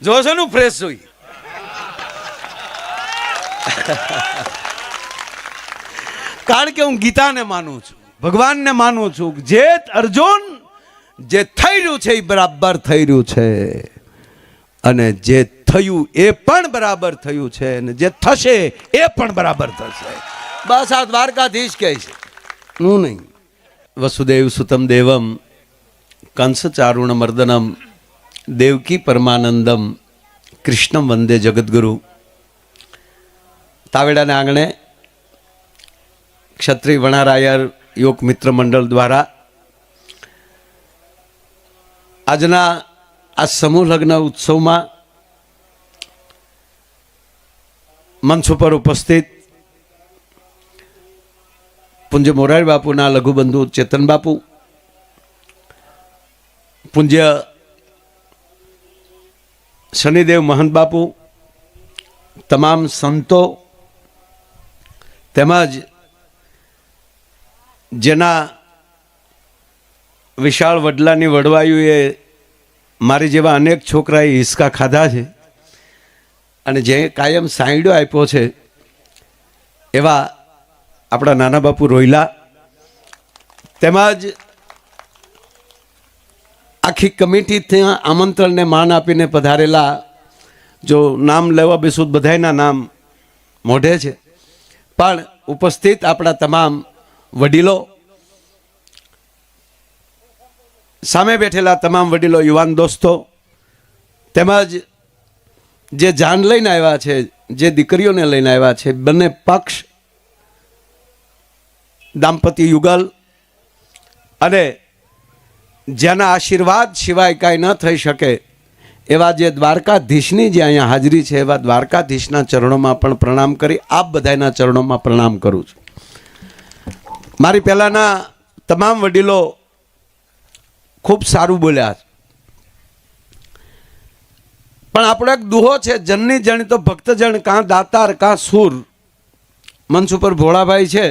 જોશો નું ફ્રેશ જોઈ. કારણ કે હું ગીતાને માનું છું, ભગવાનને માનું છું. જે અર્જુન જે થઈ રહ્યું છે એ બરાબર થઈ રહ્યું છે, અને જે થયું એ પણ બરાબર થયું છે, અને જે થશે એ પણ બરાબર થશે. બસ આ દ્વારકાધીશ કહે છે, હું નહીં. વસુદેવ સુતમ દેવમ કંસ ચારુણ મર્દનમ દેવકી પરમાનંદમ કૃષ્ણમ વંદે જગદગુરુ. તાવેડાના આંગણે ક્ષત્રિય વણારાયર યોગ મિત્ર મંડળ દ્વારા આજના આ સમૂહ લગ્ન ઉત્સવમાં મંચ ઉપર ઉપસ્થિત પૂજ્ય મોરારી બાપુના લઘુબંધુ ચેતન બાપુ, પૂજ્ય શનિદેવ મહંત બાપુ, તમામ સંતો તેમજ જેના વિશાળ વડલાની વડવાયુએ મારી જેવા અનેક છોકરાએ હિસકા ખાધા છે અને જે કાયમ સાંઈડો આપ્યો છે એવા આપણા નાના બાપુ રોયલા, તેમજ આખી કમિટી ત્યાં આમંત્રણને માન આપીને પધારેલા, જો નામ લેવા બેસું બધાયના નામ મોઢે છે, પણ ઉપસ્થિત આપણા તમામ વડીલો, સામે બેઠેલા તમામ વડીલો, યુવાન દોસ્તો, તેમજ જે જાન લઈને આવ્યા છે, જે દીકરીઓને લઈને આવ્યા છે, બંને પક્ષ, દાંપત્ય યુગલ, અને જેના આશીર્વાદ સિવાય કાંઈ ન થઈ શકે એવા જે દ્વારકાધીશની જે અહીંયા હાજરી છે, એવા દ્વારકાધીશના ચરણોમાં પણ પ્રણામ કરી આપ બધાના ચરણોમાં પ્રણામ કરું છું. મારી પહેલાંના તમામ વડીલો ખૂબ સારું બોલ્યા, પણ આપણો એક દુહો છે, જનની જણ તો ભક્તજણ, કાં દાતાર કાં સૂર. મંચ ઉપર ભોળાભાઈ છે,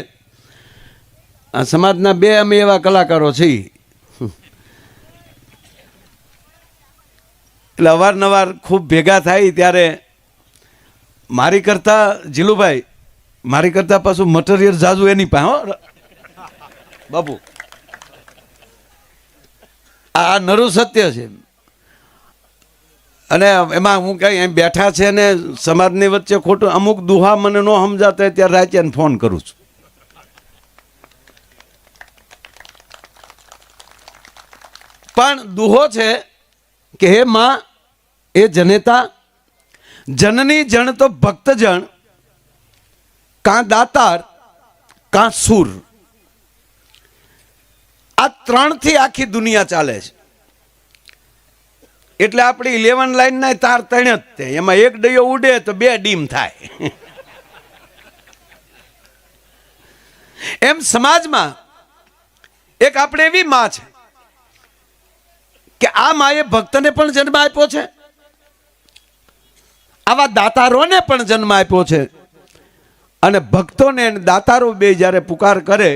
આ સમાજના બે અમે એવા કલાકારો છીએ, એટલે અવારનવાર ખૂબ ભેગા થાય ત્યારે મારી કરતા જીલુભાઈ, મારી કરતા પાછું મટીરિયલ જાજુ એની પાસે. હો બાપુ, આ નરું સત્ય છે. અને એમાં હું કઈ અહીં બેઠા છે ને સમાજની વચ્ચે ખોટું અમુક દુહા મને ન સમજાતા ત્યારે રાતે ફોન કરું છું. પણ દુહો છે કે હે માં, એ જનેતા, જનની જણ તો ભક્તજણ, કાં દાતાર કાં સૂર. આ ત્રણથી આખી દુનિયા ચાલે છે. એટલે આપણી 11 લાઈન ના તાર ત્રણ જ તે, એમાં એક ડયો ઉડે તો બે ડીમ થાય. એમ સમાજમાં એક આપણે એવી માં છે કે આ માએ ભક્તને પણ જન્મ આપ્યો છે, આવા દાતારોને પણ જન્મ આપ્યો છે, અને ભક્તોને દાતારો બે જ્યારે પુકાર કરે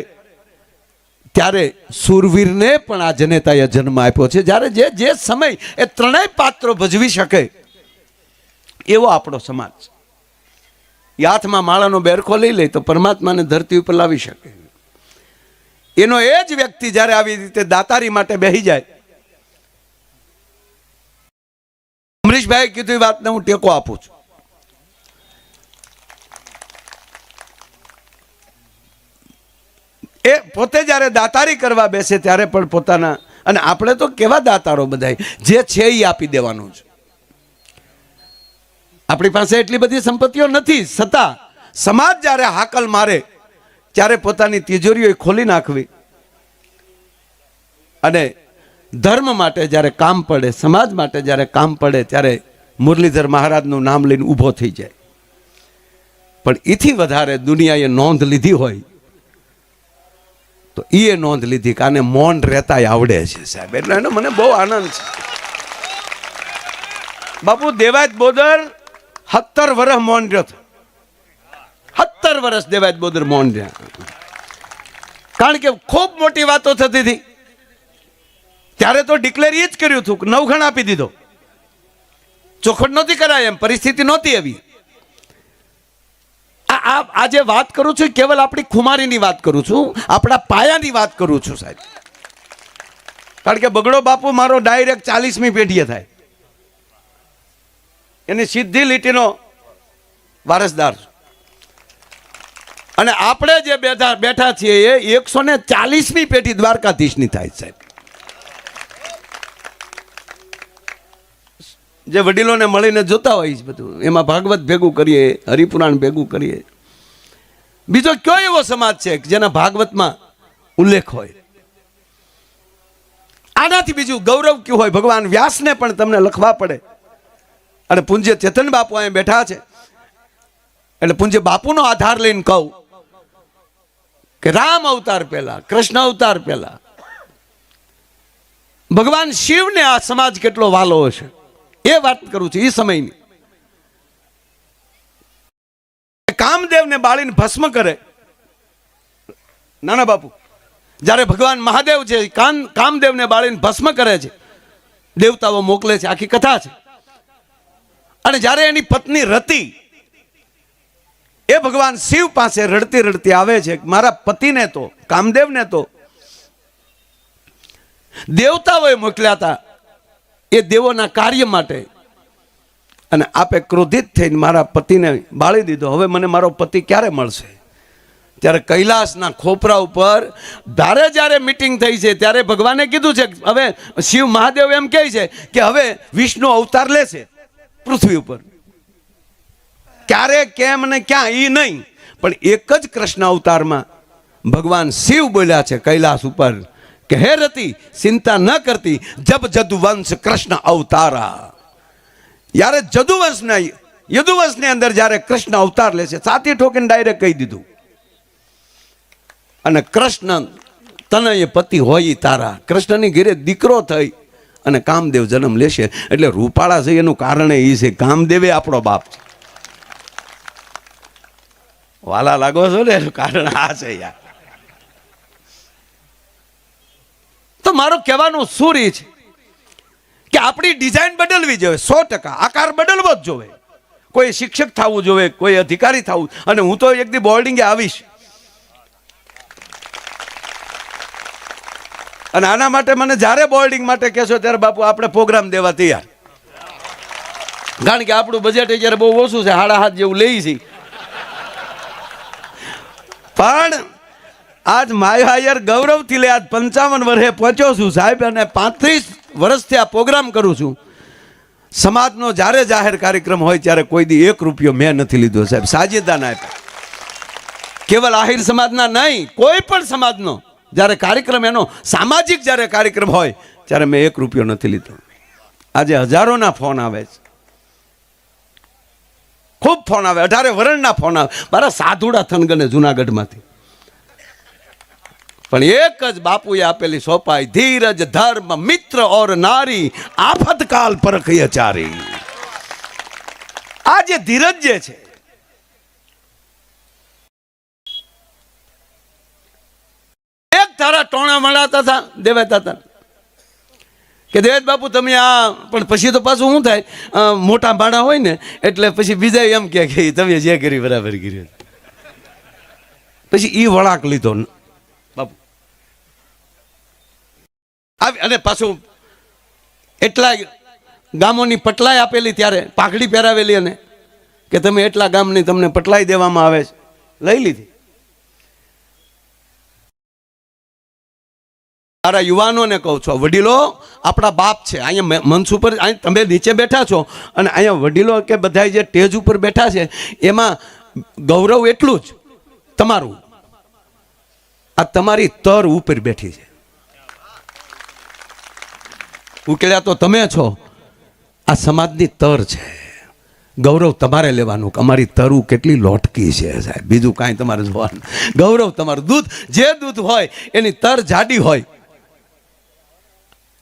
ત્યારે સુરવીરને પણ આ જનેતાએ જન્મ આપ્યો છે. જ્યારે જે જે સમય એ ત્રણેય પાત્રો ભજવી શકે એવો આપણો સમાજ છે. એ હાથમાં માળાનો બેરખો લઈ લે તો પરમાત્માને ધરતી ઉપર લાવી શકે. એનો એ જ વ્યક્તિ જ્યારે આવી રીતે દાતારી માટે બેસી જાય. અમરીશભાઈ કીધું એ વાતને હું ટેકો આપું છું. એ પોતે જ્યારે દાતારી કરવા બેસે ત્યારે પણ પોતાના, અને આપણે તો કેવા દાતારો બધા, જે છે એ આપી દેવાનું છે. આપણી પાસે એટલી બધી સંપત્તિઓ નથી, છતાં સમાજ જ્યારે હાકલ મારે ત્યારે પોતાની તિજોરીઓ ખોલી નાખવી, અને ધર્મ માટે જ્યારે કામ પડે, સમાજ માટે જ્યારે કામ પડે ત્યારે મુરલીધર મહારાજનું નામ લઈને ઊભો થઈ જાય. પણ એથી વધારે દુનિયાએ નોંધ લીધી હોય તો એ નોંધ લીધી કે આને મૌન રહેતા આવડે છે સાહેબ. એટલે એનો મને બહુ આનંદ છે. બાપુ દેવાજ બોદર 17 વર્ષ મૌન રહ્યો હતો. 17 વર્ષ દેવાજ બોદર મૌન રહ્યા. કારણ કે ખૂબ મોટી વાતો થતી હતી ત્યારે તો ડિક્લેર એ જ કર્યું હતું કે 9 ગણ આપી દીધો. ચોખવટ નહોતી કરાય, એમ પરિસ્થિતિ નહોતી એવી. આજે વાત કરું છું કેવલ આપણી ખુમારીની વાત કરું છું, આપણા પાયાની વાત કરું છું સાહેબ. કારણ કે બગડો બાપુ મારો ડાયરેક્ટ 40મી પેઢીએ થાય, એની સીધી લીટીનો વારસદાર. અને આપણે જે બેઠા છીએ એ 140મી પેઢી દ્વારકાધીશની થાય સાહેબ. જે વડીલોને મળીને જોતા હોય છે બધું, એમાં ભાગવત ભેગું કરીએ, હરિપુરાણ ભેગું કરીએ. બીજો કયો એવો સમાજ છે જેના ભાગવતમાં ઉલ્લેખ હોય? આનાથી બીજું ગૌરવ કયું હોય? ભગવાન વ્યાસને પણ તમને લખવા પડે. અને પૂજ્ય ચેતન બાપુ અહીં બેઠા છે એટલે પૂજ્ય બાપુનો આધાર લઈને કહું કે રામ અવતાર પહેલા, કૃષ્ણ અવતાર પહેલા ભગવાન શિવને આ સમાજ કેટલો વાલો હશે એ વાત કરું છું. એ સમયની કામદેવને બાળીને ભસ્મ કરે નાના બાપુ, જ્યારે ભગવાન મહાદેવ છે કામદેવને બાળીને ભસ્મ કરે છે, દેવતાઓ મોકલે છે, આખી કથા છે. અને જ્યારે એની પત્ની રતિ એ ભગવાન શિવ પાસે રડતી રડતી આવે છે, મારા પતિને તો, કામદેવને તો દેવતાઓએ મોકલ્યા હતા એ દેવોના કાર્ય માટે, અને આપે ક્રોધિત થઈને મારા પતિને બાળી દીધો. હવે મને મારો પતિ ક્યારે મળશે? ત્યારે કૈલાસના ખોપરા ઉપર જ્યારે મીટિંગ થઈ છે ત્યારે ભગવાને કીધું છે, હવે શિવ મહાદેવ એમ કહે છે કે હવે વિષ્ણુ અવતાર લેશે પૃથ્વી ઉપર. ક્યારે, કેમ ને ક્યાં એ નહીં, પણ એક જ કૃષ્ણ અવતારમાં ભગવાન શિવ બોલ્યા છે કૈલાસ ઉપર કે હે રતિ ચિંતા ન કરતી, જબ જદુવંશ કૃષ્ણ અવતારા. યારે યદુવંશની અંદર જ્યારે કૃષ્ણ અવતાર લે છે, છાતી ઠોકીને ડાયરેક્ટ કહી દીધું, અને કૃષ્ણ તને એ પતિ હોય તારા. કૃષ્ણની ઘેરે દીકરો થઈ અને કામદેવ જન્મ લેશે. એટલે રૂપાળા છે એનું કારણ એ છે, કામદેવે આપણો બાપ છે. વાલા લાગો છો ને, એનું કારણ આ છે યાર. તો મારો કહેવાનો સુર એ છે કે આપણી ડિઝાઇન બદલવી જોઈએ. 100% આકાર બદલવો જ જોઈએ. કોઈ શિક્ષક થવું જોઈએ, કોઈ અધિકારી થવું. અને હું તો એક દી બોર્ડિંગે આવીશ, અને આના માટે મને જ્યારે બોર્ડિંગ માટે કહેશો ત્યારે બાપુ આપણે પ્રોગ્રામ દેવા તૈયાર. કારણ કે આપણું બજેટ જ્યારે બહુ ઓછું છે, 7.5 જેવું લઈ છે. પણ આજ માયાયર ગૌરવથી લે, આજ 55 વર્ષે પહોંચ્યો છું સાહેબ, અને 35 વર્ષથી આ પ્રોગ્રામ કરું છું. સમાજનો જ્યારે જાહેર કાર્યક્રમ હોય ત્યારે કોઈ દી 1 રૂપિયો મેં નથી લીધો સાહેબ, સાજેદાના આપ્યા. કેવલ આહિર સમાજના નહીં, કોઈ પણ સમાજનો જ્યારે કાર્યક્રમ, એનો સામાજિક જ્યારે કાર્યક્રમ હોય ત્યારે મેં 1 રૂપિયો નથી લીધો. આજે હજારોના ફોન આવે છે, ખૂબ ફોન આવે, 18 વર્ષના ફોન આવે મારા સાધુડા થનગને જુનાગઢમાંથી. પણ એક જ બાપુએ આપેલી સોપાઈ, ધીરજ ધર્મ મિત્ર ઓર નારી આફતકાલ પરખી ચારી. આ જે ધીરજ જે છે, એક તારા ટોણા મળાતા હતા દેવાતા હતા કે દેવેશ બાપુ તમે આ, પણ પછી તો પાછું શું થાય, મોટા ભાડા હોય ને એટલે પછી બીજા એમ કે તમે જે કરી બરાબર કર્યું. પછી ઈ વળાક લીધો બાપુ. અને પાછું એટલા ગામોની પટલાઈ આપેલી, ત્યારે પાઘડી પહેરાવેલી, અને કે તમે એટલા ગામની તમને પટલાઈ દેવામાં આવે છે, લઈ લીધી. મારા યુવાનોને કહું છું, વડીલો આપણા બાપ છે. અહીંયા મંચ ઉપર તમે નીચે બેઠા છો, અને અહીંયા વડીલો કે બધા જે સ્ટેજ ઉપર બેઠા છે એમાં ગૌરવ એટલું જ તમારું, આ તમારી તર ઉપર બેઠી છે. ઉકેલ્યા તો તમે છો, આ સમાજની તર છે. ગૌરવ તમારે લેવાનું કે અમારી તરું કેટલી લોટકી છે સાહેબ, બીજું કાંઈ તમારે જોવાનું. ગૌરવ તમારું દૂધ, જે દૂધ હોય એની તર જાડી હોય,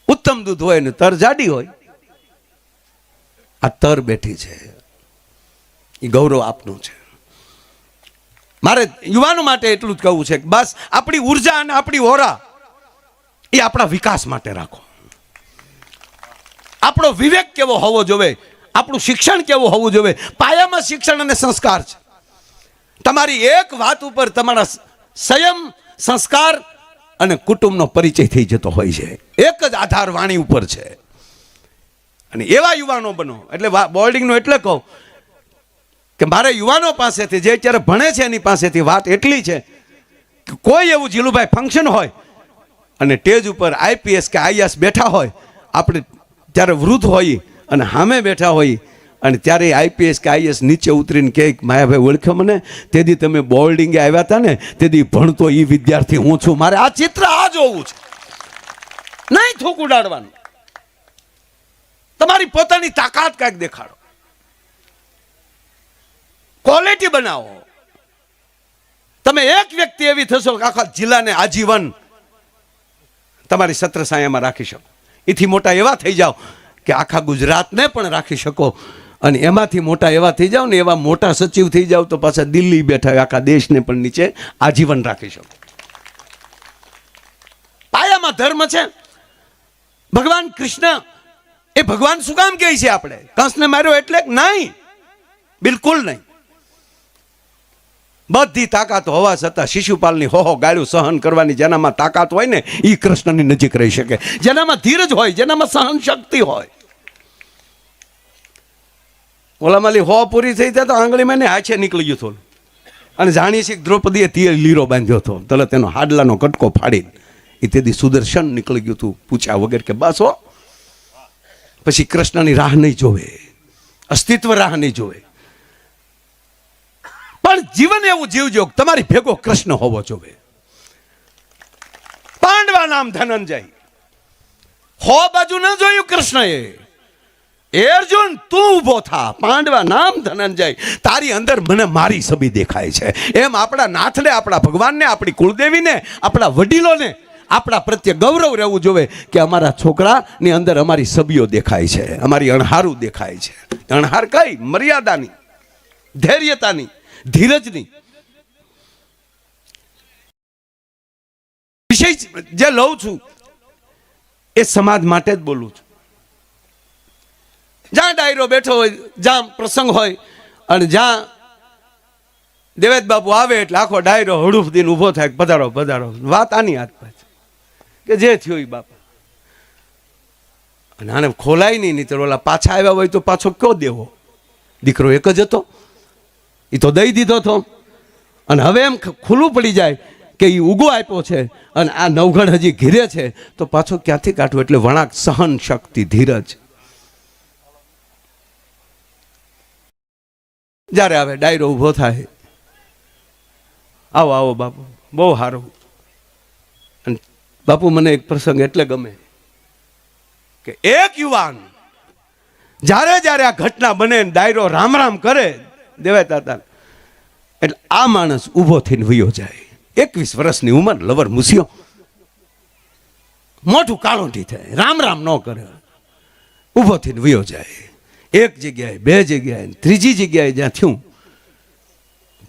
ઉત્તમ દૂધ હોય ને તર જાડી હોય. આ તર બેઠી છે, એ ગૌરવ આપનું છે. મારે યુવાનો માટે એટલું જ કહેવું છે કે બસ આપણી ઉર્જા અને આપણી ઓરા એ આપણા વિકાસ માટે રાખો. આપણો વિવેક કેવો હોવો જોઈએ, આપણું શિક્ષણ કેવું હોવું જોઈએ? પાયામાં શિક્ષણ અને સંસ્કાર છે. તમારી એક વાત ઉપર તમારા સંયમ, સંસ્કાર અને કુટુંબનો પરિચય થઈ જતો હોય છે. એક જ આધાર વાણી ઉપર છે. અને એવા યુવાનો બનો. એટલે બોર્ડિંગનો એટલે કહું કે મારે યુવાનો પાસેથી, જે અત્યારે ભણે છે એની પાસેથી વાત એટલી છે કે કોઈ એવું જીલુભાઈ ફંક્શન હોય અને સ્ટેજ ઉપર આઈપીએસ કે આઈએસ બેઠા હોય, આપણે ત્યારે વૃદ્ધ હોઈએ અને સામે બેઠા હોઈએ, અને ત્યારે આઈપીએસ કે આઈએસ નીચે ઉતરીને કહે, માયાભાઈ ઓળખ્યો મને? તેથી તમે બોર્ડિંગે આવ્યા હતા ને, તેથી ભણતો એ વિદ્યાર્થી હું છું. મારે આ ચિત્ર આ જોવું છે, નહીં થૂક ઉડાડવાનું. તમારી પોતાની તાકાત કાંઈક દેખાડો, ક્વોલિટી બનાવો. તમે એક વ્યક્તિ એવી થશો કે આખા જિલ્લાને આજીવન તમારી છત્રછાયામાં રાખી શકો. એથી મોટા એવા થઈ જાઓ કે આખા ગુજરાતને પણ રાખી શકો. અને એમાંથી મોટા એવા થઈ જાઓ ને, એવા મોટા સચિવ થઈ જાઓ તો પાછા દિલ્હી બેઠા આખા દેશને પણ નીચે આજીવન રાખી શકો. પાયામાં ધર્મ છે. ભગવાન કૃષ્ણ એ ભગવાન શું કામ કહે છે? આપણે કંસને માર્યો એટલે નહીં, બિલકુલ નહીં. બધી તાકાત હોવા છતાં શિશુપાલની હોહો ગાળ્યું સહન કરવાની જેનામાં તાકાત હોય ને, એ કૃષ્ણની નજીક રહી શકે. જેનામાં ધીરજ હોય, જેનામાં સહન શક્તિ હોય. ઓલામાલી હો પૂરી થઈ જાય તો આંગળીમાં ને હાથે નીકળી ગયું થોડું, અને જાણીએ છીએ દ્રૌપદીએ તીર લીરો બાંધ્યો હતો, તરત એનો હાડલાનો કટકો ફાડીને એ તેથી સુદર્શન નીકળી ગયું હતું, પૂછ્યા વગર કે બસ હો. પછી કૃષ્ણની રાહ નહીં જોવે, અસ્તિત્વ રાહ નહીં જોવે, પણ જીવન એવું જીવજો તમારી ભેગો કૃષ્ણ હોવો જોઈએ. પાંડવા નામ ધનંજય, હો બાજુ ન જોયું કૃષ્ણએ. અર્જુન તું ઉભો થા, પાંડવા નામ ધનંજય, તારી અંદર મને મારી છબી દેખાય છે. એમ આપણા નાથને, આપણા ભગવાનને, આપણી કુળદેવીને, આપણા વડીલોને આપણા પ્રત્યે ગૌરવ રહેવું જોઈએ કે અમારા છોકરાની અંદર અમારી છબીઓ દેખાય છે, અમારી અણહારું દેખાય છે. અણહાર કઈ? મર્યાદાની, ધૈર્યતાની, ધીરજની. વિષય જે લઉં છું એ સમાજ માટે જ બોલું છું. જ્યાં ડાયરો બેઠો હોય, જ્યાં પ્રસંગ હોય, અને જ્યાં દેવેદ બાપુ આવે એટલે આખો ડાયરો હડુફ દીને ઊભો થાય, પધારો પધારો. વાત આની હાથ પાછી કે જે થયું એ બાપા. અને આને ખોલાય નહીં, તો ઓલા પાછા આવ્યા હોય તો પાછો કયો દેવો? દીકરો એક જ હતો, એ તો દઈ દીધો હતો. અને હવે એમ ખુલ્લું પડી જાય કે એ ઉગો આપ્યો છે અને આ નવગણ હજી ઘીરે છે, તો પાછો ક્યાંથી કાઢવું? એટલે વણાક, સહન શક્તિ, ધીરજ. જ્યારે આવે ડાયરો ઊભો થાય, આવો આવો બાપુ, બહુ સારું. અને બાપુ મને એક પ્રસંગ એટલે ગમે કે એક યુવાન જ્યારે જ્યારે આ ઘટના બને, ડાયરો રામ રામ કરે દેવાતા હતા, એટલે આ માણસ ઊભો થઈને વયો જાય. 21 વર્ષની ઉંમર, લવર મૂસ્યો, મોઢું કાળોટી થાય, રામ રામ ન કરે, ઊભો થઈને વયો જાય. એક જગ્યાએ, બે જગ્યાએ, ત્રીજી જગ્યાએ જ્યાં થયું,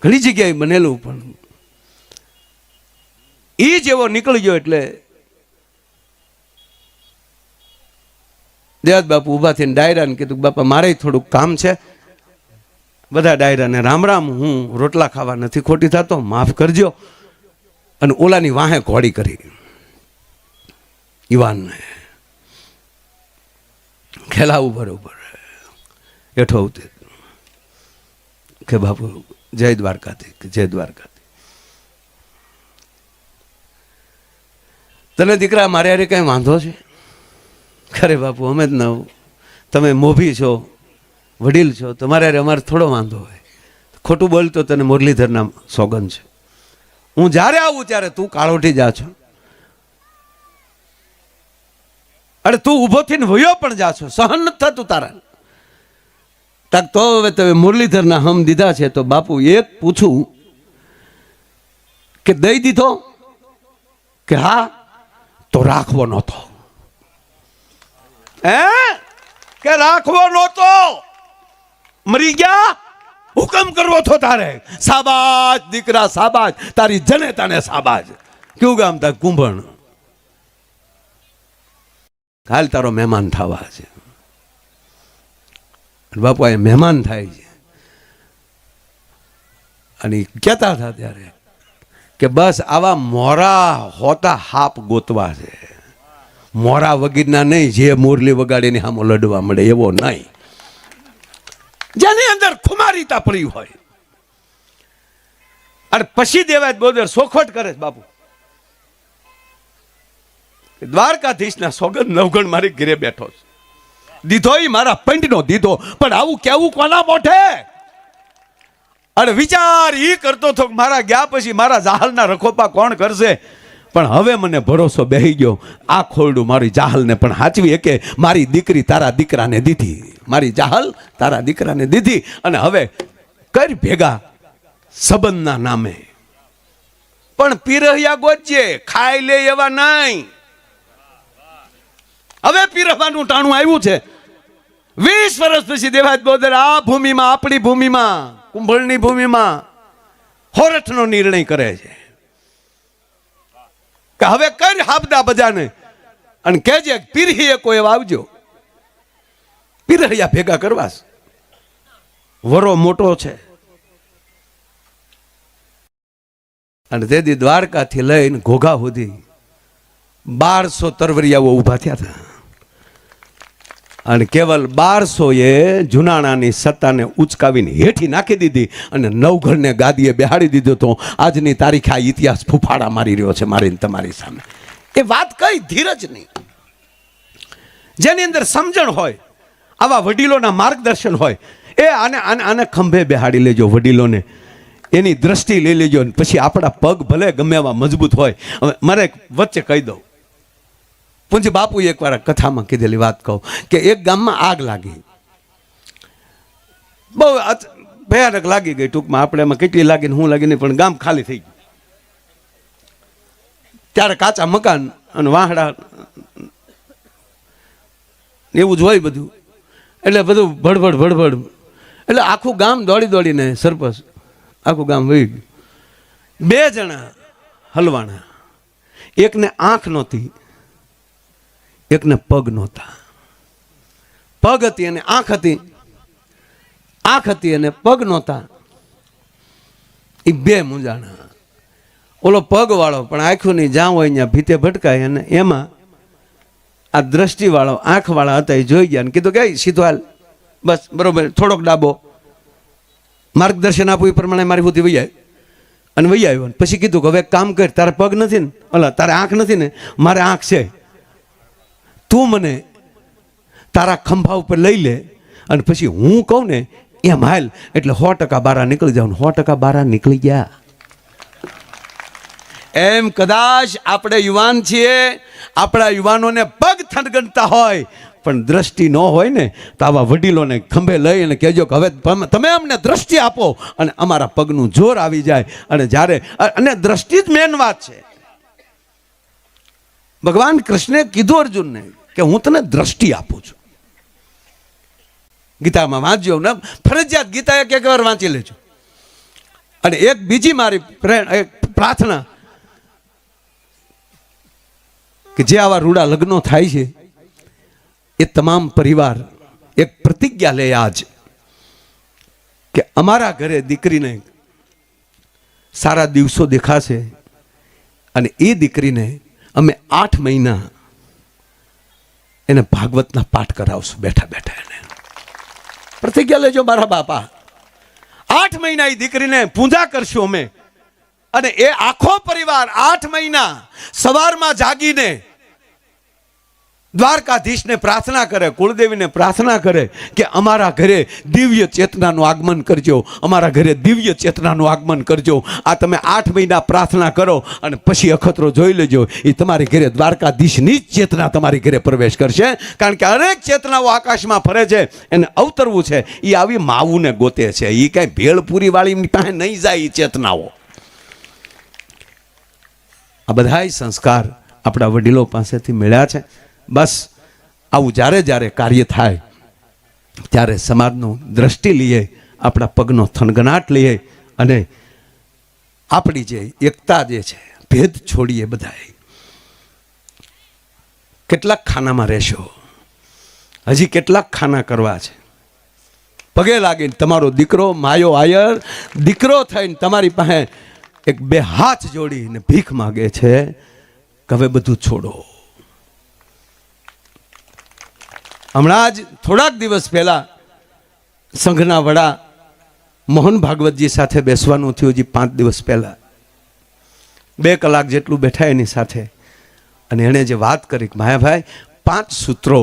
ઘણી જગ્યાએ બનેલું, પણ એ જેવો નીકળી ગયો એટલે દેવાત બાપુ ઊભા થઈને ડાયરાને કીધું, બાપા મારે થોડુંક કામ છે. બધા ડાયરાને રામ રામ, હું રોટલા ખાવા નથી ખોટી થતો, માફ કરજો. અને ઓલાની વાહે ઘોડી કરી યુવાનને ખેલાવું બરોબર હેઠો ઉતરી કે બાપુ જય દ્વારકાથી, જય દ્વારકાથી. તને દીકરા મારે હારે કઈ વાંધો છે? ખરે બાપુ અમે જ ના, તમે મોભી છો, વડીલ છો, તમારે હારે અમારે થોડો વાંધો હોય. ખોટું બોલતો તને મુરલીધરના સોગન છે. હું જ્યારે આવું ત્યારે તું કાળોટી જા છો, અરે તું ઊભો થઈને વયો પણ જા છો, સહન નથી થતું તારા. તો હવે તમે મુરલીધરના હમ દીધા છે, તો બાપુ એક પૂછું કે દઈ દીધો કે હા? તો રાખવો નહોતો. કે રાખવો નહોતો, મરી ગયા, હુકમ કરવો તો તારે. સાબાજ દીકરા, સાબાજ, તારી જનેતાને સાબાજ. કેવું ગામ તા? કુંભણ. હાલ તારો મહેમાન થવા છે. બાપુ અહીંયા મહેમાન થાય છે અને કહેતા હતા ત્યારે કે બસ આવા મોરા હોતા હાપ ગોતવા છે, મોરા વગીરના નહીં, જે મુરલી વગાડીને સામો લડવા મળે એવો નહીં, જેની અંદર ખુમારીતા પડી હોય. અને પછી દેવાય બોદર સોખવટ કરે છે બાપુ. દ્વારકાધીશના સોગંદ નવગણ મારી ઘરે બેઠો છે, દીધો ઈ મારા પંડનો દીધો, પણ આવું કેવું કોના મોઢે? અને વિચાર ઈ કરતો હતો મારા ગયા પછી મારા જાહલના રખોપા કોણ કરશે? પણ હવે મને ભરોસો બેહી ગયો, આ ખોરડું મારી જાહલને પણ હાચવી કે મારી દીકરી તારા દીકરાને દીધી, મારી જાહલ તારા દીકરાને દીધી. અને હવે કર ભેગા સંબંધના નામે, પણ પીરહિયા ગોજે, ખાઈ લે એવા નહીં. હવે પીરહવાનું ટાણું આવ્યું છે. 20 વર્ષ પછી દેવાજ બોદર આ ભૂમિમાં, આપણી ભૂમિમાં, કુંભળની ભૂમિમાં હોરઠનો નિર્ણય કરે છે કે હવે કર હાબદા બજાને અને કહેજે પીરહીએ કોઈ આવજો. પીરહિયા ભેગા કરવા, વરો મોટો છે. અને તેથી દ્વારકાથી લઈને ઘોઘા સુધી 1200 તરવરિયાઓ ઊભા થયા હતા. અને કેવલ 1200 એ જુનાણાની સત્તાને ઉચકાવીને હેઠી નાખી દીધી અને નવઘણને ગાદીએ બેહાડી દીધો. તો આજની તારીખે આ ઇતિહાસ ફૂફાડા મારી રહ્યો છે મારી તમારી સામે. એ વાત કઈ ધીરજ નહીં, જેની અંદર સમજણ હોય, આવા વડીલોના માર્ગદર્શન હોય. એ આને ખંભે બેહાડી લેજો, વડીલોને એની દ્રષ્ટિ લઈ લેજો. પછી આપણા પગ ભલે ગમે એવા મજબૂત હોય. હવે મારે વચ્ચે કહી દઉં, પૂંજી બાપુ એકવાર કથામાં કીધેલી વાત કહું કે એક ગામમાં આગ લાગી, બહુ ભયાનક લાગી ગઈ. ટૂંકમાં આપણે એમાં કેટલી લાગી હું લાગી નહીં, પણ ગામ ખાલી થઈ ગયું. ત્યારે કાચા મકાન અને વાહડા એવું જ હોય બધું, એટલે બધું ભડભડ ભડભડ, એટલે આખું ગામ દોડી દોડીને સરપંચ આખું ગામ વહી ગયું. 2 જણા હલવાણા, એકને આંખ નહોતી, એકને પગ નહોતા. પગ હતી અને આંખ હતી, આંખ હતી અને પગ નહોતા. એ 2 મૂંઝાણા. ઓલો પગ વાળો પણ આંખું નહીં, જ્યાં હોય ત્યાં ભીતે ભટકાય. અને એમાં આ દ્રષ્ટિ વાળો આંખ વાળા હતા, એ જોઈ ગયા અને કીધું કે સીધો હાલ, બસ બરોબર, થોડોક ડાબો, માર્ગદર્શન આપવું એ પ્રમાણે મારી સુધી વહી આવ્યો. અને વહી આવ્યો. પછી કીધું કે હવે કામ કર, તારે પગ નથી ને, ઓલા તારે આંખ નથી ને, મારે આંખ છે, તું મને તારા ખંભા ઉપર લઈ લે અને પછી હું કહું ને એમ હાલ, એટલે 100% બારા નીકળી જાવ. 100% બારા નીકળી ગયા. એમ કદાચ આપણે યુવાન છીએ, આપણા યુવાનોને પગ થનગનતા હોય પણ દ્રષ્ટિ ન હોય ને, તો આવા વડીલોને ખંભે લઈ અને કહેજો કે હવે તમે અમને દ્રષ્ટિ આપો અને અમારા પગનું જોર આવી જાય. અને જ્યારે અને દ્રષ્ટિ જ મેન વાત છે. ભગવાન કૃષ્ણે કીધું અર્જુનને કે હું તને દ્રષ્ટિ આપું છું. ગીતામાં વાંચજો ને, ફરજિયાત ગીતા એક વાર વાંચી લેજો. અને એક બીજી મારી પ્રાર્થના કે જે આવા રૂડા લગ્નો થાય છે એ તમામ પરિવાર એક પ્રતિજ્ઞા લે આજ કે અમારા ઘરે દીકરીને સારા દિવસો દેખાશે અને એ દીકરીને અમે 8 મહિના એને ભાગવતના પાઠ કરાવશું, બેઠા બેઠા. એને પ્રતિજ્ઞા લેજો મારા બાપા. 8 મહિના એ દીકરીને પૂજા કરશું અમે. અને એ આખો પરિવાર 8 મહિના સવારમાં જાગીને દ્વારકાધીશને પ્રાર્થના કરે, કુળદેવીને પ્રાર્થના કરે કે અમારા ઘરે દિવ્ય ચેતનાનું આગમન કરજો, અમારા ઘરે દિવ્ય ચેતનાનું આગમન કરજો. આ તમે 8 મહિના પ્રાર્થના કરો અને પછી અખતરો જોઈ લેજો, એ તમારી ઘરે દ્વારકાધીશની જ ચેતના તમારી ઘરે પ્રવેશ કરશે. કારણ કે અનેક ચેતનાઓ આકાશમાં ફરે છે, એને અવતરવું છે. એ આવી માવુને ગોતે છે, એ કાંઈ ભેળપુરી વાળી પાસે નહીં જાય. એ ચેતનાઓ, આ બધાય સંસ્કાર આપણા વડીલો પાસેથી મળ્યા છે. બસ આવું જ્યારે જ્યારે કાર્ય થાય ત્યારે સમાજનું દ્રષ્ટિ લઈએ, આપણા પગનો થનગનાટ લઈએ અને આપણી જે એકતા જે છે, ભેદ છોડીએ. બધાએ કેટલાક ખાનામાં રહેશો, હજી કેટલાક ખાના કરવા છે. પગે લાગીને તમારો દીકરો માયો આયર દીકરો થઈને તમારી પાસે એક બે હાથ જોડીને ભીખ માગે છે કે હવે બધું છોડો. હમણાં જ થોડાક દિવસ પહેલા સંઘના વડા મોહન ભાગવતજી સાથે બેસવાનું થયું. હજી 5 દિવસ પહેલા 2 કલાક જેટલું બેઠા એની સાથે, અને એણે જે વાત કરી કે માયાભાઈ 5 સૂત્રો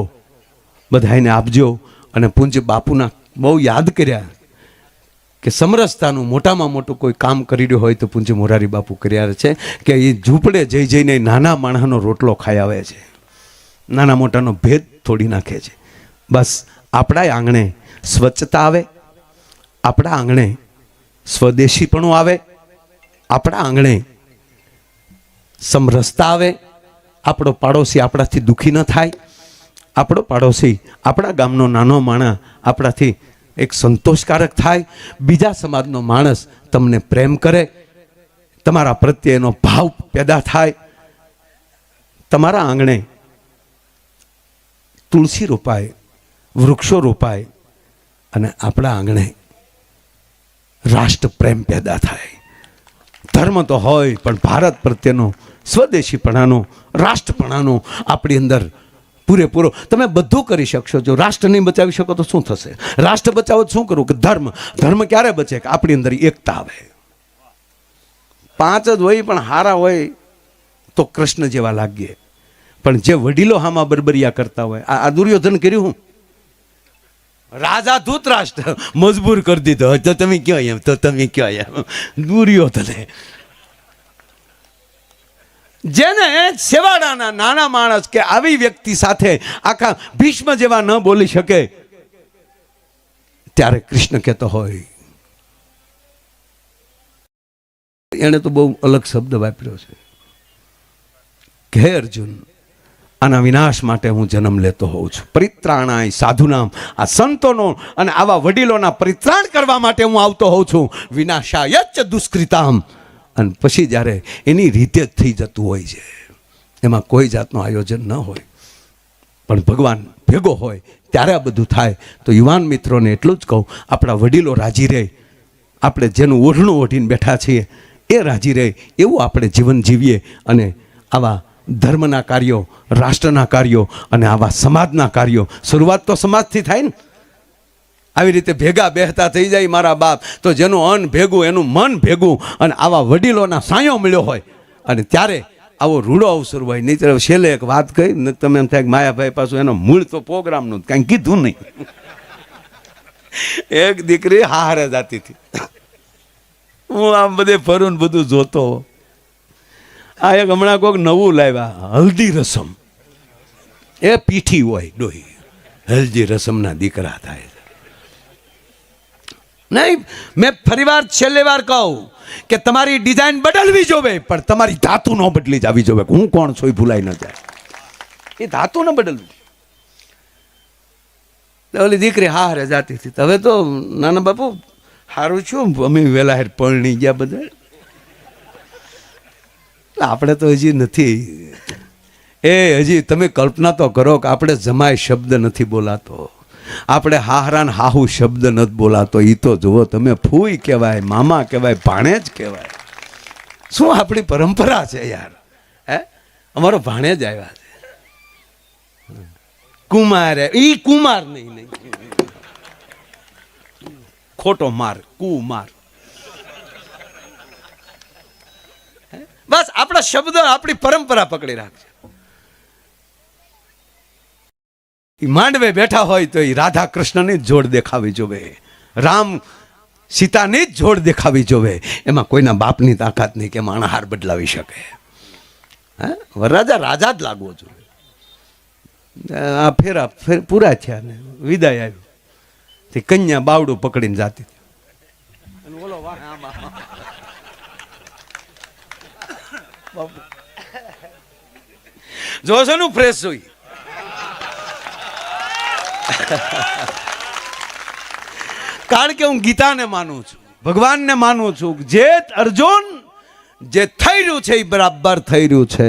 બધાને આપજો. અને પૂજ્ય બાપુના બહુ યાદ કર્યા કે સમરસતાનું મોટામાં મોટું કોઈ કામ કરી રહ્યું હોય તો પૂજ્ય મોરારી બાપુ કર્યા છે કે એ ઝૂંપડે જઈ જઈને નાના માણસનો રોટલો ખાઈ આવે છે, નાના મોટાનો ભેદ તોડી નાખે છે. બસ આપણા આંગણે સ્વચ્છતા આવે, આપણા આંગણે સ્વદેશીપણું આવે, આપણા આંગણે સમરસતા આવે, આપણો પાડોશી આપણાથી દુઃખી ન થાય, આપણો પાડોશી આપણા ગામનો નાનો માણસ આપણાથી એક સંતોષકારક થાય, બીજા સમાજનો માણસ તમને પ્રેમ કરે, તમારા પ્રત્યે એનો ભાવ પેદા થાય. તમારા આંગણે તુલસી રોપાય, વૃક્ષો રોપાય, અને આપણા આંગણે રાષ્ટ્ર પ્રેમ પેદા થાય. ધર્મ તો હોય પણ ભારત પ્રત્યેનો સ્વદેશીપણાનો રાષ્ટ્રપણાનો આપણી અંદર પૂરેપૂરો. તમે બધું કરી શકશો, જો રાષ્ટ્ર નહીં બચાવી શકો તો શું થશે? રાષ્ટ્ર બચાવો શું કરવું? કે ધર્મ ક્યારે બચે? કે આપણી અંદર એકતા આવે. 5 જ હોય પણ હારા હોય તો કૃષ્ણ જેવા લાગીએ, પણ જે વડીલો હામાં બરબરિયા કરતા હોય, આ દુર્યોધન કર્યું. હું રાજા ધૂતરાષ્ટ્ર મજબૂર કરી દીધો, તો તમે કયો એમ, તો તમે કયો એમ. દુર્યોધને જેને સેવાડાના નાના માણસ કે આવી વ્યક્તિ સાથે આખા ભીષ્મ જેવા ન બોલી શકે, ત્યારે કૃષ્ણ કહેતો હોય. એને તો બહુ અલગ શબ્દ વાપર્યો છે કે હે અર્જુન, આના વિનાશ માટે હું જન્મ લેતો હોઉં છું. પરિત્રાણાય સાધુનામ, આ સંતોનો અને આવા વડીલોના પરિત્રાણ કરવા માટે હું આવતો હોઉં છું. વિનાશાયચ દુષ્કૃતામ, અને પછી જ્યારે એની રીતે જ થઈ જતું હોય છે, એમાં કોઈ જાતનું આયોજન ન હોય, પણ ભગવાન ભેગો હોય ત્યારે આ બધું થાય. તો યુવાન મિત્રોને એટલું જ કહું, આપણા વડીલો રાજી રહે, આપણે જેનું ઓઢણું ઓઢીને બેઠા છીએ એ રાજી રહે, એવું આપણે જીવન જીવીએ. અને આવા ધર્મના કાર્યો, રાષ્ટ્રના કાર્યો અને આવા સમાજના કાર્યો, શરૂઆત તો સમાજથી થાય ને. આવી રીતે ભેગા બેહતા થઈ જાય મારા બાપ, તો જેનું અન્ન ભેગું એનું મન ભેગું, અને આવા વડીલોના સાયો મળ્યો હોય, અને ત્યારે આવો રૂડો અવસર હોય. નહીં તો છેલ્લે એક વાત કહી ને તમે એમ થાય કે માયાભાઈ પાછું એનો મૂળ તો પ્રોગ્રામનું કાંઈ કીધું નહીં. એક દીકરી હારે જાતી હતી, હું આમ બધે ફરું બધું જોતો. આ એક હમણાં કોઈક નવું લાવ્યા, હલ્દી રસમ. એ પીઠી હોય ડોહી, હલ્દી રસમના દીકરા થાય. નહીં, મેં ફરીવાર છેલ્લી વાર કહું કે તમારી ડિઝાઇન બદલવી જોવે, પણ તમારી ધાતુ ન બદલી જવી જોવે. હું કોણ છું એ ભૂલાઈ ન જાય, એ ધાતુ ન બદલવી. ઓલી દીકરી હારે જાતી હતી. હવે તો નાના બાપુ સારું છું, અમે વેલા હેર પરણી ગયા બધા. આપણે તો હજી નથી. હજી તમે કલ્પના તો કરો કે આપણે જમાય શબ્દ નથી બોલાતો, આપણે હાહરાન હાહુ શબ્દ નથી બોલાતો. એ તો જુઓ તમે, ફૂઈ કહેવાય, મામા કહેવાય, ભાણેજ કહેવાય. શું આપણી પરંપરા છે યાર. અમારો ભાણેજ આવ્યા છે, કુમાર. એ કુમાર નહીં, ખોટો માર, કુમાર. બસ આપણા શબ્દ, આપણી પરંપરા પકડી રાખજે. માંડવે બેઠા હોય તો એ રાધા કૃષ્ણની જ જોડ દેખાવી જોવે, રામ સીતાની જ જોડ દેખાવી જોવે. એમાં કોઈના બાપની તાકાત નહીં કે માણસ હાર બદલાવી શકે. વરરાજા રાજા જ લાગવો જોઈએ. આ ફેરા પૂરા થયા ને વિદાય આવ્યું, તે કન્યા બાવડું પકડીને જાતી જોશો નું ફ્રેશ જોઈ. કારણ કે હું ગીતાને માનું છું, ભગવાનને માનું છું. જે અર્જુન જે થઈ રહ્યું છે એ બરાબર થઈ રહ્યું છે,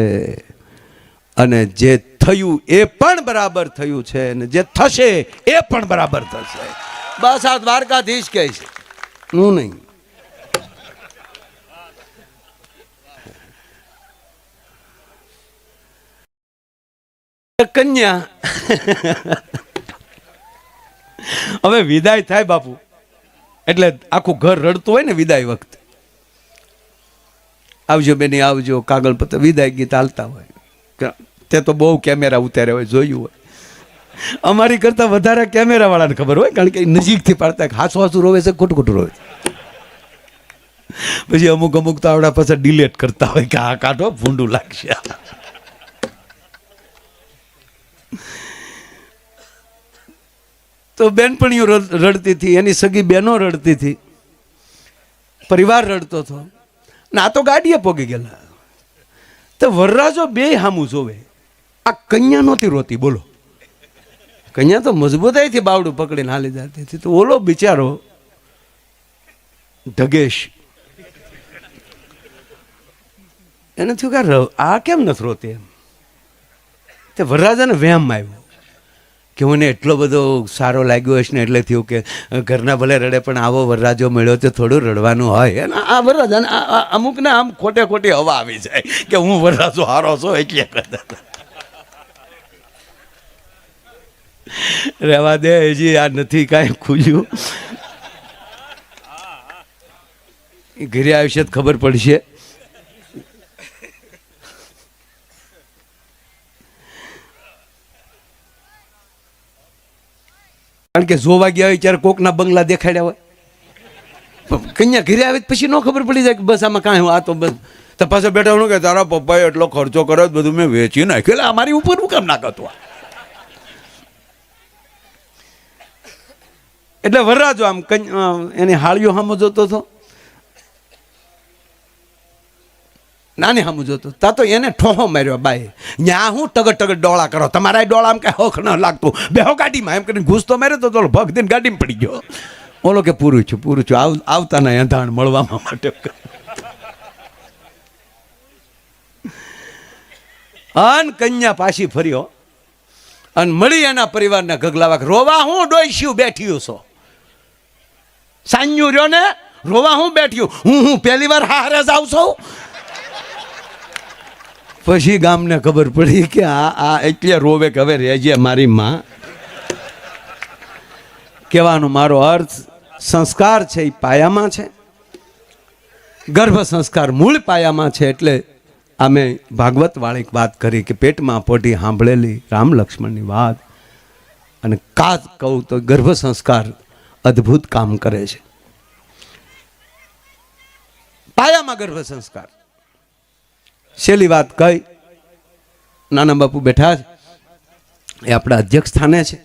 અને જે થયું એ પણ બરાબર થયું છે, અને જે થશે એ પણ બરાબર થશે. બસ આ દ્વારકાધીશ કહે છે, હું નહીં. કન્યા હવે વિદાય થાય બાપુ, એટલે આખું ઘર રડતું હોય ને વિદાય વખતે. આવજો બેની આવજો, કાગળ પત્ર, વિદાય ગીત હાલતા હોય. તે તો બહુ કેમેરા ઉતાર્યા હોય, જોયું હોય. અમારી કરતા વધારે કેમેરા વાળાને ખબર હોય, કારણ કે નજીકથી પાડતા હાસુ હાસુ રોવે છે, ખોટું ખોટું રોવે. પછી અમુક અમુક તો આવડા પાછા ડિલેટ કરતા હોય કે આ કાઢો ભૂંડું લાગશે. તો બેનપણીઓ રડતી હતી, એની સગી બહેનો રડતી હતી, પરિવાર રડતો હતો. ના તો ગાડીએ પોગી ગયેલા. તો વરરાજો બે હામું જોવે. આ કન્યા નહોતી રોતી, બોલો. કન્યા તો મજબૂતાઈથી બાવડું પકડીને હાલી જતી હતી. તો ઓલો બિચારો ઢગેશ, એને થયું કે આ કેમ નથી રોતી એમ. તે વરરાજાને વહેમ આવ્યો કે મને એટલો બધો સારો લાગ્યો હશે ને, એટલે થયું કે ઘરના ભલે રડે પણ આવો વરરાજો મળ્યો તો થોડું રડવાનું હોય. અને આ વરરાજાને અમુકને આમ ખોટે ખોટી હવા આવી જાય કે હું વરરાજો હારો છો એટલે કરતા. રહેવા દે, હજી આ નથી કાંઈ ખુલ્યું. ઘરે આવશે તો ખબર પડશે. કારણ કે જોવા ગયા હોય ત્યારે કોકના બંગલા દેખાડ્યા હોય. કન્યા ઘરે આવે પછી ન ખબર પડી જાય કે બસ આમાં કાંઈ આ તો બસ. તો પાછો બેઠા હું કે તારા પપ્પાએ એટલો ખર્ચો કર્યો બધું મેં વેચી નાખ્યું, એટલે અમારી ઉપર હું કેમ ના કરતો. એટલે વરરાજો આમ એની હાળીઓ સામો જોતો હતો, નાની સામું જોતો. તા તો એને ઠોહો માર્યો બાએ. ન્યા હું ટગર ટગર ડોળા કરો, તમારા ડોળા આમ કાંઈ હોખ ન લાગતું, બેહો ગાડીમાં એમ કરીને ઘૂસતો માર્યો તો ભગ દઈને ગાડીમાં પડી ગયો. ઓલો કે પૂરું છું આવતા ના અંધાણ મળવામાં માટે. અન કન્યા પાછી ફર્યો અને મળી એના પરિવારના ગગલાવા. રોવા હું ડોઈશ્યું બેઠ્યું છો, સાન્યું રહ્યો ને, રોવા હું બેઠ્યું, હું પહેલી વાર હારે જ આવશો. પછી ગામને ખબર પડી કે આ એટલે રોવે કે હવે રહેજે મારી માં. કહેવાનો મારો અર્થ, સંસ્કાર છે એ પાયામાં છે, ગર્ભ સંસ્કાર મૂળ પાયામાં છે. એટલે અમે ભાગવત વાળી વાત કરી કે પેટમાં પોઢી સાંભળેલી રામ લક્ષ્મણની વાત, અને કાત કહું તો ગર્ભ સંસ્કાર અદ્ભુત કામ કરે છે. પાયામાં ગર્ભ સંસ્કાર. છેલ્લી વાત કઈ, નાના બાપુ બેઠા છે, એ આપણા અધ્યક્ષ સ્થાને છે.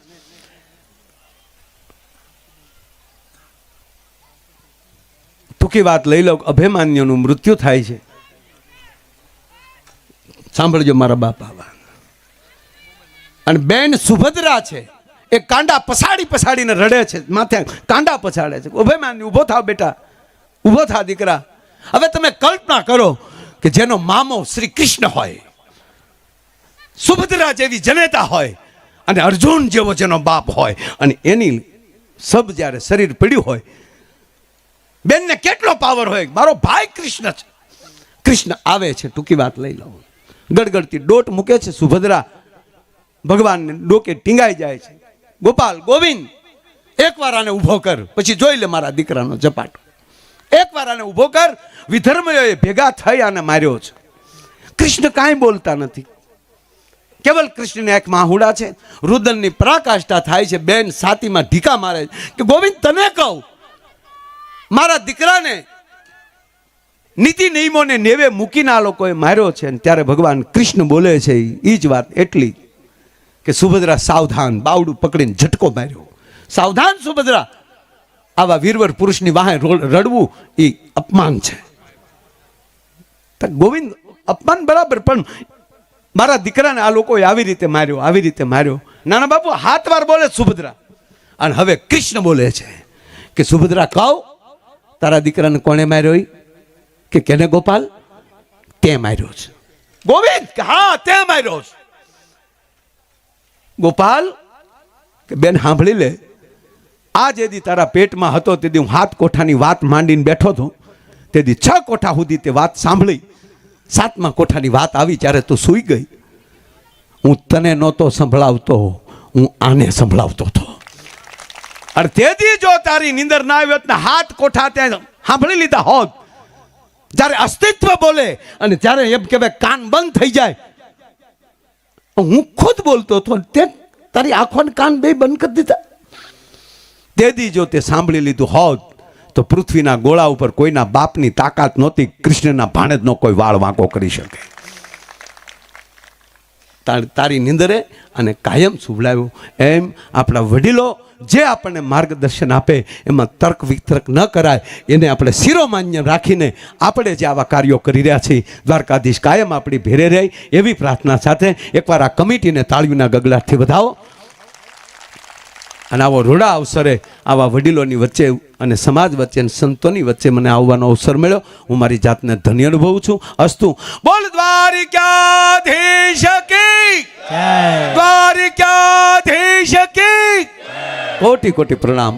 ટૂંકી વાત લઈ લો. અભિમાન્યુનું મૃત્યુ થાય છે. સાંભળજો મારા બાપા. અને બેન સુભદ્રા છે, એ કાંડા પછાડીને રડે છે, માથે કાંડા પછાડે છે. અભિમાન્યુ ઊભો થાવ બેટા, ઊભો થા દીકરા. હવે તમે કલ્પના કરો કે જેનો મામો શ્રી કૃષ્ણ હોય, સુભદ્રા જેવી જનેતા હોય, અને અર્જુન જેવો જેનો બાપ હોય, અને એની સબ જ્યારે શરીર પડ્યું હોય, બેનને કેટલો પાવર હોય. મારો ભાઈ કૃષ્ણ છે. કૃષ્ણ આવે છે, ટૂંકી વાત લઈ લો. ગડગડતી દોટ મૂકે છે સુભદ્રા, ભગવાનને ડોકે ટીંગાઈ જાય છે. ગોપાલ ગોવિંદ, એકવાર આને ઊભો કર, પછી જોઈ લે મારા દીકરાનો ઝપાટો. એકવાર આને ઊભો કર. વિધર્મીઓએ ભેગા થઈ આને માર્યો છે. કૃષ્ણ કાંઈ બોલતા નથી, કેવલ કૃષ્ણની આંખમાં આહુડા છે. રુદનની પરાકાષ્ઠા થાય છે. બેન છાતીમાં ઢીકા મારે કે ગોવિંદ તને કહું, મારા દીકરાને નીતિ નિયમોને નેવે મૂકીને આ લોકોએ માર્યો છે. ત્યારે ભગવાન કૃષ્ણ બોલે છે એ જ વાત એટલી કે સુભદ્રા સાવધાન, બાવડું પકડીને ઝટકો માર્યો. સાવધાન સુભદ્રા, આવા વીરવર પુરુષની વાહે રડવું એ અપમાન છે. ગોવિંદ અપમાન બરાબર, પણ મારા દીકરાને આ લોકોએ આવી રીતે માર્યો. નાના બાપુ હાથ વાર બોલે સુભદ્રા. અને હવે કૃષ્ણ બોલે છે કે સુભદ્રા કહો, તારા દીકરાને કોણે માર્યો? કે કેને ગોપાલ? તે માર્યો છે. ગોવિંદ હા તે માર્યો છે. ગોપાલ કે બેન સાંભળી લે, આ જેદી તારા પેટમાં હતો તેથી હું 7 કોઠાની વાત માંડીને બેઠો હતો, તેથી 6 કોઠા સુધી તે વાત સાંભળી. 7મા કોઠાની વાત આવી ત્યારે તું સૂઈ ગઈ. હું તને નહોતો સંભળાવતો, હું આને સંભળાવતો હતો. અને તેથી જો તારી નીંદર ના આવી હોત ને 7 કોઠા ત્યાં સાંભળી લીધા હોત, જ્યારે અસ્તિત્વ બોલે અને જ્યારે એમ કહેવાય કાન બંધ થઈ જાય. હું ખુદ બોલતો હતો, તે તારી આંખોને કાન બે બંધ કરી દીધા. તેથી જો તે સાંભળી લીધું હોત તો પૃથ્વીના ગોળા ઉપર કોઈના બાપની તાકાત નહોતી કૃષ્ણના ભાણેજનો કોઈ વાળ વાંકો કરી શકે. તારી નીંદરે અને કાયમ સુવડાવ્યું. એમ આપણા વડીલો જે આપણને માર્ગદર્શન આપે એમાં તર્ક વિતર્ક ન કરાય, એને આપણે શિરોમાન્ય રાખીને આપણે જે આવા કાર્યો કરી રહ્યા છીએ, દ્વારકાધીશ કાયમ આપણી ભેરે રહે એવી પ્રાર્થના સાથે એકવાર આ કમિટીને તાળીઓના ગગડાટથી વધાવો. અને આવો રૂડા અવસરે આવા વડીલોની વચ્ચે અને સમાજ વચ્ચે અને સંતોની વચ્ચે મને આવવાનો અવસર મળ્યો. હું મારી જાતને ધન્ય અનુભવું છું. અસ્તુ બોલ દ્વારિકાધીશ કી જય. દ્વારિકાધીશ કી કોટી કોટી પ્રણામ.